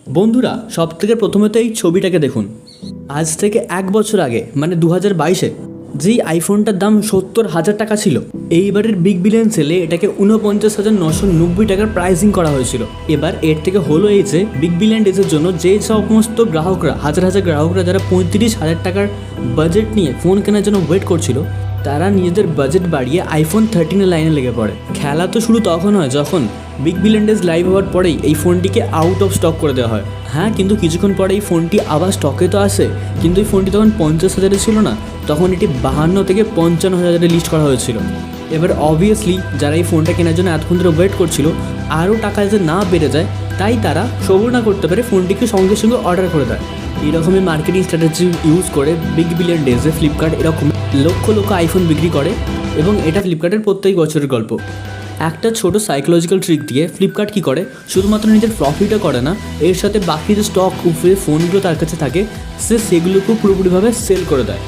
বন্ধুরা, সবথেকে প্রথমে তো এই ছবিটাকে দেখুন। আজ থেকে 1 বছর আগে মানে 2022-এ যেই আইফোনটার দাম 70,000 টাকা ছিল, এইবারের বিগ বিলিয়ন সেলে এটাকে 49,990 টাকার প্রাইসিং করা হয়েছিল। এবার এর থেকে হলো এই যে বিগ বিলিয়ন ডেজের জন্য যে সমস্ত গ্রাহকরা হাজার হাজার গ্রাহকরা যারা 35,000 টাকার বাজেট নিয়ে ফোন কেনার জন্য ওয়েট করছিল, তারা নিজেদের বাজেট বাড়িয়ে আইফোন 13 লাইনে লেগে পড়ে। খেলা তো শুরু তখন হয় যখন বিগ বিলিয়ন ডেজ লাইভ হওয়ার পরেই এই ফোনটিকে আউট অফ স্টক করে দেওয়া হয়। হ্যাঁ, কিন্তু কিছুক্ষণ পরে এই ফোনটি আবার স্টকে তো আসে, কিন্তু এই ফোনটি তখন 50,000-এ ছিল না, তখন এটি 52 থেকে 55,000-এ লিস্ট করা হয়েছিল। এবার অবভিয়াসলি যারা এই ফোনটা কেনার জন্য এতক্ষণ ধরে ওয়েট করছিল, আরও টাকা যাতে না বেড়ে যায় তাই তারা সবুর না করতে পারে ফোনটিকে সঙ্গে সঙ্গে অর্ডার করে দেয়। এরকমই মার্কেটিং স্ট্র্যাটেজি ইউজ করে বিগ বিলিয়ন ডেজে ফ্লিপকার্ট এরকম লক্ষ লক্ষ আইফোন বিক্রি করে, এবং এটা ফ্লিপকার্টের প্রত্যেক বছরের গল্প। একটা ছোট সাইকোলজিক্যাল ট্রিক দিয়ে ফ্লিপকার্ট কী করে, শুধুমাত্র নিজের প্রফিটও করে না, এর সাথে বাকি যে স্টক উপরে ফোনগুলো তার কাছে থাকে সেগুলোকেও পুরোপুরিভাবে সেল করে দেয়।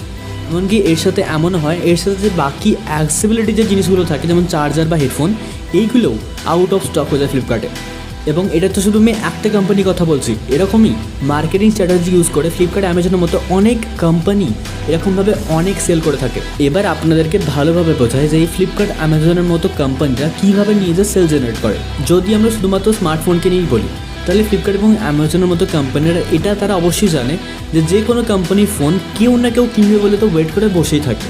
এমনকি এর সাথে এমন হয়, এর সাথে যে বাকি অ্যাক্সেসিবিলিটি যে জিনিসগুলো থাকে যেমন চার্জার বা হেডফোন, এইগুলোও আউট অফ স্টক হয়ে যায় ফ্লিপকার্টে। এবং এটা তো শুধু আমি একটা কোম্পানির কথা বলছি, এরকমই মার্কেটিং স্ট্র্যাটেজি ইউজ করে ফ্লিপকার্ট, অ্যামাজনের মতো অনেক কোম্পানি এরকমভাবে অনেক সেল করে থাকে। এবার আপনাদেরকে ভালোভাবে বোঝায় যে এই ফ্লিপকার্ট, অ্যামাজনের মতো কোম্পানিরা কীভাবে নিজেদের সেল জেনারেট করে। যদি আমরা শুধুমাত্র স্মার্টফোনকে নিয়েই বলি, তাহলে ফ্লিপকার্ট এবং অ্যামাজনের মতো কোম্পানিরা এটা তারা অবশ্যই জানে যে কোনো কোম্পানির ফোন কেউ না কেউ কিনবে বলে তো ওয়েট করে বসেই থাকে।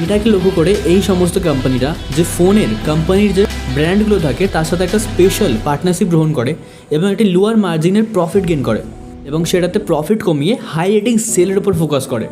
এটাকে লক্ষ্য করে এই সমস্ত কোম্পানিরা যে ফোনের কোম্পানির যে ব্র্যান্ডগুলো থাকে তার সাথে একটা স্পেশাল পার্টনারশিপ গ্রহণ করে এবং একটি লোয়ার মার্জিনের প্রফিট গেইন করে, এবং সেটাতে প্রফিট কমিয়ে হাই রেটিং সেলের উপর ফোকাস করে।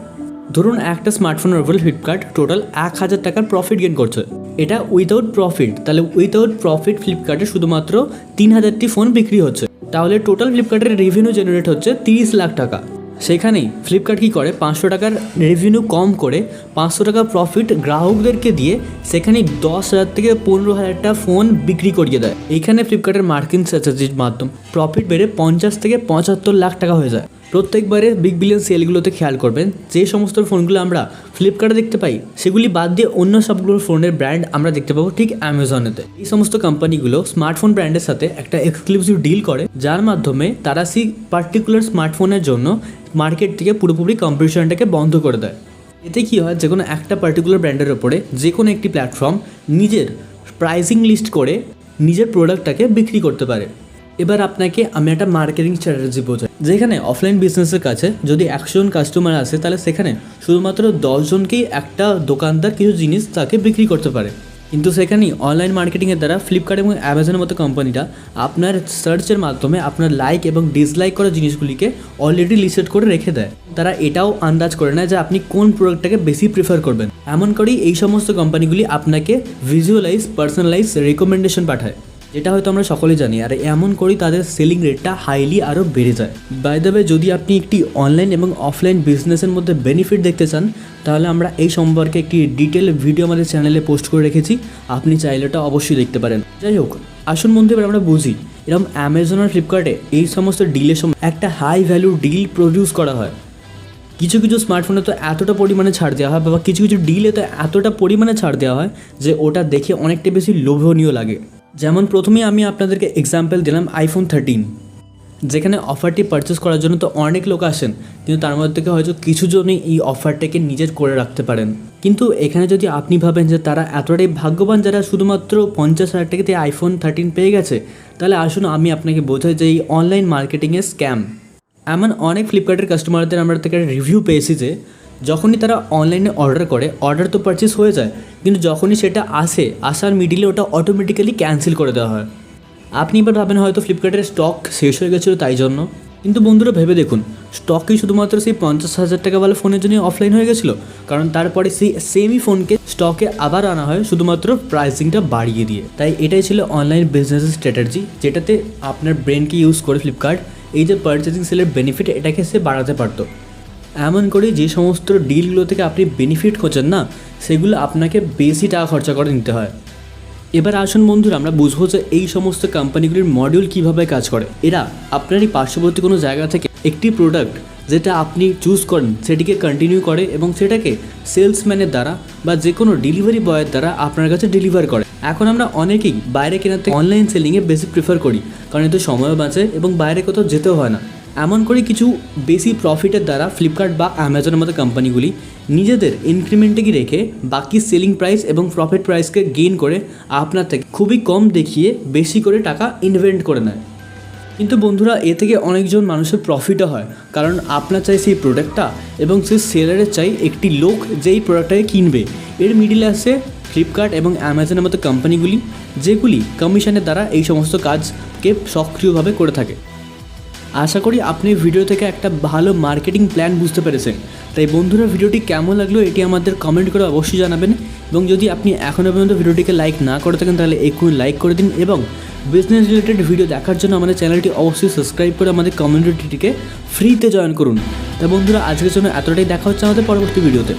ধরুন একটা স্মার্টফোনের উপর ফ্লিপকার্ট টোটাল 1,000 টাকার প্রফিট গেইন করছে, এটা উইথাউট প্রফিট। তাহলে উইথাউট প্রফিট ফ্লিপকার্টে শুধুমাত্র 3,000টি ফোন বিক্রি হচ্ছে, তাহলে টোটাল ফ্লিপকার্টের রেভিনিউ জেনারেট হচ্ছে 30 লাখ টাকা। সেখানেই ফ্লিপকার্ট কী করে, 500 টাকার রেভিনিউ কম করে 500 টাকা প্রফিট গ্রাহকদেরকে দিয়ে সেখানেই 10,000 থেকে 15,000টা ফোন বিক্রি করিয়ে দেয়। এইখানে ফ্লিপকার্টের মার্কেটিং স্ট্র্যাটেজির মাধ্যমে প্রফিট বেড়ে 50 থেকে 75 লাখ টাকা হয়ে যায়। প্রত্যেকবারে বিগ বিলিয়ন সেলগুলোতে খেয়াল করবেন, যে সমস্ত ফোনগুলো আমরা ফ্লিপকার্টে দেখতে পাই সেগুলি বাদ দিয়ে অন্য সবগুলো ফোনের ব্র্যান্ড আমরা দেখতে পাবো ঠিক অ্যামাজনেতে। এই সমস্ত কোম্পানিগুলো স্মার্টফোন ব্র্যান্ডের সাথে একটা এক্সক্লুসিভ ডিল করে, যার মাধ্যমে তারা সেই পার্টিকুলার স্মার্টফোনের জন্য মার্কেট থেকে পুরোপুরি কম্পিটিশনটাকে বন্ধ করে দেয়। এতে কী হয়, যে কোনো একটা পার্টিকুলার ব্র্যান্ডের ওপরে যে কোনো একটি প্ল্যাটফর্ম নিজের প্রাইসিং লিস্ট করে নিজের প্রোডাক্টটাকে বিক্রি করতে পারে। এবার আপনাকে আমি একটা মার্কেটিং স্ট্র্যাটেজি বোঝাই, যেখানে অফলাইন বিজনেসের কাছে যদি 100 জন কাস্টমার আসে, তাহলে সেখানে শুধুমাত্র 10 জনকেই একটা দোকানদার কিছু জিনিস তাকে বিক্রি করতে পারে। কিন্তু সেখানেই অনলাইন মার্কেটিংয়ের দ্বারা ফ্লিপকার্ট এবং অ্যামাজনের মতো কোম্পানিরা আপনার সার্চের মাধ্যমে আপনার লাইক এবং ডিসলাইক করা জিনিসগুলিকে অলরেডি লিস্টেড করে রেখে দেয়। তারা এটাও আন্দাজ করে নেয় যে আপনি কোন প্রোডাক্টটাকে বেশি প্রেফার করবেন। এমন করেই এই সমস্ত কোম্পানিগুলি আপনাকে ভিজুয়ালাইজ পার্সোনালাইজ রেকমেন্ডেশন পাঠায়, যেটা হয়তো আমরা সকলেই জানি। আর এমন করেই তাদের সেলিং রেটটা হাইলি আরও বেড়ে যায়। বাই দ্য ওয়ে, যদি আপনি একটি অনলাইন এবং অফলাইন বিজনেসের মধ্যে বেনিফিট দেখতে চান, তাহলে আমরা এই সম্পর্কে একটি ডিটেল ভিডিও আমাদের চ্যানেলে পোস্ট করে রেখেছি, আপনি চাইলে ওটা অবশ্যই দেখতে পারেন। যাই হোক, আসুন বন্ধু, এবার আমরা বুঝি এরকম অ্যামাজন আর ফ্লিপকার্টে এই সমস্ত ডিলের সময় একটা হাই ভ্যালু ডিল প্রডিউস করা হয়। কিছু কিছু স্মার্টফোনে তো এতটা পরিমাণে ছাড় দেওয়া হয়, বা কিছু কিছু ডিলে তো এতটা পরিমাণে ছাড় দেওয়া হয় যে ওটা দেখে অনেকটা বেশি লোভনীয় লাগে। যেমন প্রথমেই আমি আপনাদেরকে এক্সাম্পল দিলাম আইফোন 13, যেখানে অফারটি পারচেস করার জন্য তো অনেক লোক আসেন, কিন্তু তার মধ্যে থেকে হয়তো কিছু জনই এই অফারটাকে নিজের করে রাখতে পারেন। কিন্তু এখানে যদি আপনি ভাবেন যে তারা এতটাই ভাগ্যবান যারা শুধুমাত্র 50,000 টাকাতে আইফোন 13 পেয়ে গেছে, তাহলে আসুন আমি আপনাকে বোঝাই যে এই অনলাইন মার্কেটিংয়ের স্ক্যাম। এমন অনেক ফ্লিপকার্টের কাস্টমারদের আমরা থেকে রিভিউ পেয়েছি যে যখনই তারা অনলাইনে অর্ডার করে, অর্ডার তো পারচেস হয়ে যায়, কিন্তু যখনই সেটা আসার মিডিলে ওটা অটোমেটিক্যালি ক্যান্সেল করে দেওয়া হয়। আপনি এবার ভাবেন হয়তো ফ্লিপকার্টের স্টক শেষ হয়ে গেছিলো তাই জন্য, কিন্তু বন্ধুরা ভেবে দেখুন, স্টকই শুধুমাত্র সেই 50,000 টাকাওয়ালা ফোনের জন্য অফলাইন হয়ে গেছিলো, কারণ তারপরে সেই সেমই ফোনকে স্টকে আবার আনা হয় শুধুমাত্র প্রাইসিংটা বাড়িয়ে দিয়ে। তাই এটাই ছিল অনলাইন বিজনেসের স্ট্র্যাটেজি, যেটাতে আপনার ব্রেনকে ইউজ করে ফ্লিপকার্ট এই যে পারচেজিং সেলের বেনিফিট এটাকে সে বাড়াতে পারতো। এমন করে যে সমস্ত ডিলগুলো থেকে আপনি বেনিফিট খোঁজেন না, সেগুলো আপনাকে বেশি টাকা খরচা করে নিতে হয়। এবার আসুন বন্ধুরা, আমরা বুঝবো যে এই সমস্ত কোম্পানিগুলির মডিউল কীভাবে কাজ করে। এরা আপনারই পার্শ্ববর্তী কোনো জায়গা থেকে একটি প্রোডাক্ট যেটা আপনি চুজ করেন সেটিকে কন্টিনিউ করে এবং সেটাকে সেলসম্যানের দ্বারা বা যে কোনো ডেলিভারি বয়ের দ্বারা আপনার কাছে ডেলিভার করে। এখন আমরা অনেকেই বাইরে কেনার থেকে অনলাইন সেলিংয়ে বেশি প্রেফার করি, কারণ এতে সময়ও বাঁচে এবং বাইরে কোথাও যেতেও হয় না। এমন করে কিছু বেশি প্রফিটের দ্বারা ফ্লিপকার্ট বা অ্যামাজনের মতো কোম্পানিগুলি নিজেদের ইনক্রিমেন্টকে রেখে বাকি সেলিং প্রাইস এবং প্রফিট প্রাইসকে গেইন করে আপনার থেকে খুবই কম দেখিয়ে বেশি করে টাকা ইনভেস্ট করে নেয়। কিন্তু বন্ধুরা, এ থেকে অনেকজন মানুষের প্রফিটও হয়, কারণ আপনার চাই সেই প্রোডাক্টটা এবং সেই সেলারের চাই একটি লোক যেই প্রোডাক্টটাকে কিনবে। এর মিডিলে আসে ফ্লিপকার্ট এবং অ্যামাজনের মতো কোম্পানিগুলি, যেগুলি কমিশনের দ্বারা এই সমস্ত কাজকে সক্রিয়ভাবে করে থাকে। আশা করি আপনি ভিডিও থেকে একটা ভালো মার্কেটিং প্ল্যান বুঝতে পেরেছেন। তাই বন্ধুরা, ভিডিওটি কেমন লাগলো এটি আমাদের কমেন্ট করে অবশ্যই জানাবেন, এবং যদি আপনি এখনও পর্যন্ত ভিডিওটিকে লাইক না করে থাকেন তাহলে এক্ষুনি লাইক করে দিন, এবং বিজনেস রিলেটেড ভিডিও দেখার জন্য আমাদের চ্যানেলটি অবশ্যই সাবস্ক্রাইব করে আমাদের কমিউনিটিটিকে ফ্রিতে জয়েন করুন। তাই বন্ধুরা, আজকের জন্য এতটাই। দেখা হচ্ছে আমাদের পরবর্তী ভিডিওতে।